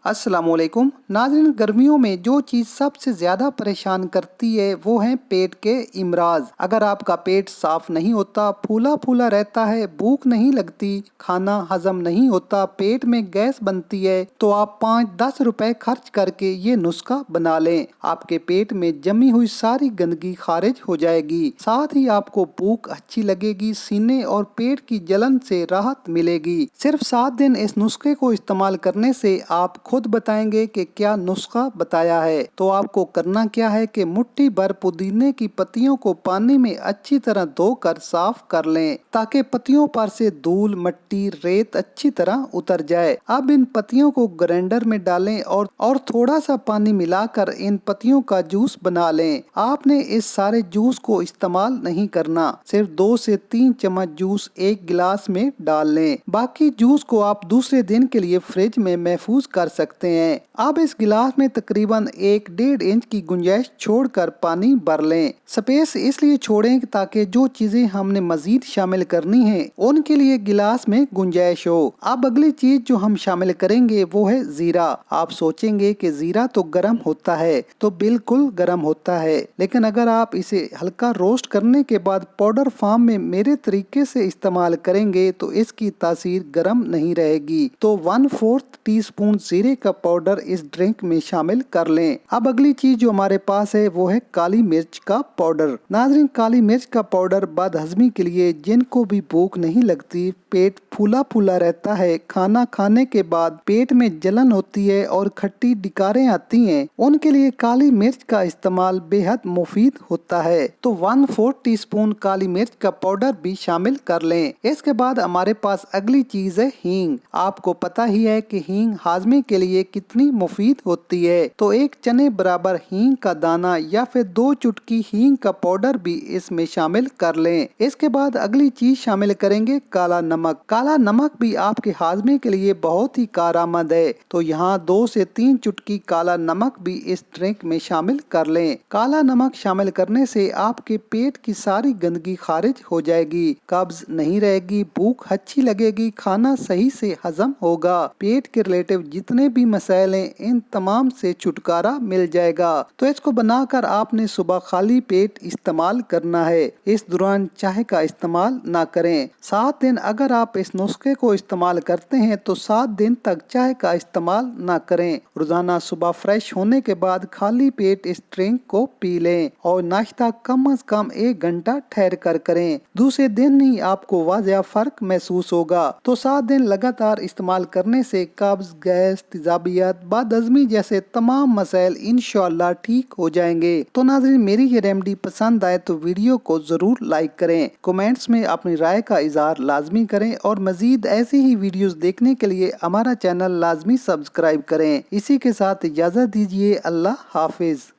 अस्सलाम वालेकुम नाज़रीन, गर्मियों में जो चीज़ सबसे ज़्यादा परेशान करती है वो है पेट के इमराज। अगर आपका पेट साफ नहीं होता, फूला फूला रहता है, भूख नहीं लगती, खाना हजम नहीं होता, पेट में गैस बनती है, तो आप 5-10 रुपए खर्च करके ये नुस्खा बना लें। आपके पेट में जमी हुई सारी गंदगी खारिज हो जाएगी, साथ ही आपको भूख अच्छी लगेगी, सीने और पेट की जलन से राहत मिलेगी। सिर्फ 7 दिन इस नुस्खे को इस्तेमाल करने से आप खुद बताएंगे कि क्या नुस्खा बताया है। तो आपको करना क्या है कि मुट्ठी भर पुदीने की पत्तियों को पानी में अच्छी तरह धोकर साफ कर लें, ताकि पत्तियों पर से धूल, मिट्टी, रेत अच्छी तरह उतर जाए। अब इन पत्तियों को ग्राइंडर में डालें और थोड़ा सा पानी मिलाकर इन पत्तियों का जूस बना लें। आपने इस सारे जूस को इस्तेमाल नहीं करना, सिर्फ 2 से 3 चम्मच जूस एक गिलास में डाल लें। बाकी जूस को आप दूसरे दिन के लिए फ्रिज में महफूज कर सकते हैं। अब इस गिलास में तकरीबन 1-1.5 इंच की गुंजाइश छोड़कर पानी भर लें। स्पेस इसलिए छोड़ें ताकि जो चीजें हमने मजीद शामिल करनी है उनके लिए गिलास में गुंजाइश हो। अब अगली चीज जो हम शामिल करेंगे वो है जीरा। आप सोचेंगे कि जीरा तो गर्म होता है, तो बिल्कुल गर्म होता है, लेकिन अगर आप इसे हल्का रोस्ट करने के बाद पाउडर फॉर्म में मेरे तरीके से इस्तेमाल करेंगे तो इसकी तासीर गर्म नहीं रहेगी। तो 1/4 टीस्पून जीरे का पाउडर इस ड्रिंक में शामिल कर लें। अब अगली चीज जो हमारे पास है वो है काली मिर्च का पाउडर। नाज़रीन, काली मिर्च का पाउडर बदहजमी के लिए, जिनको भी भूख नहीं लगती, पेट फूला फूला रहता है, खाना खाने के बाद पेट में जलन होती है और खट्टी डिकारें आती हैं, उनके लिए काली मिर्च का इस्तेमाल बेहद मुफीद होता है। तो 1/4 टीस्पून काली मिर्च का पाउडर भी शामिल कर लें। इसके बाद हमारे पास अगली चीज है हींग। आपको पता ही है कि हींग हाजमे के लिए कितनी मुफीद होती है, तो 1 चने बराबर हींग का दाना या फिर 2 चुटकी हींग का पाउडर भी इसमें शामिल कर लें। इसके बाद अगली चीज शामिल करेंगे काला नमक। काला नमक भी आपके हाजमे के लिए बहुत ही कारआमद है, तो यहाँ 2 से 3 चुटकी काला नमक भी इस ड्रिंक में शामिल कर लें। काला नमक शामिल करने से आपके पेट की सारी गंदगी खारिज हो जाएगी, कब्ज नहीं रहेगी, भूख अच्छी लगेगी, खाना सही से हजम होगा, पेट के रिलेटिव जितने भी मसाइल हैं इन तमाम से छुटकारा मिल जाएगा। तो इसको बनाकर आपने सुबह खाली पेट इस्तेमाल करना है। इस दौरान चाय का इस्तेमाल ना करें। 7 दिन अगर आप इस नुस्खे को इस्तेमाल करते हैं तो 7 दिन तक चाय का इस्तेमाल ना करें। रोजाना सुबह फ्रेश होने के बाद खाली पेट इस ड्रिंक को पी लें और नाश्ता कम से कम 1 घंटा ठहर कर करें। दूसरे दिन ही आपको वाज़ेह फर्क महसूस होगा। तो 7 दिन लगातार इस्तेमाल करने से कब्ज, गैस, तेजाबियत, बदहजमी जैसे तमाम मसाइल इंशाअल्लाह ठीक हो जाएंगे। तो नाज़रीन, मेरी ये रेमेडी पसंद आए तो वीडियो को जरूर लाइक करें, कमेंट्स में अपनी राय का इजहार लाजमी करें और मजीद ऐसी ही वीडियोस देखने के लिए हमारा चैनल लाजमी सब्सक्राइब करें। इसी के साथ इजाजत दीजिए। अल्लाह हाफिज।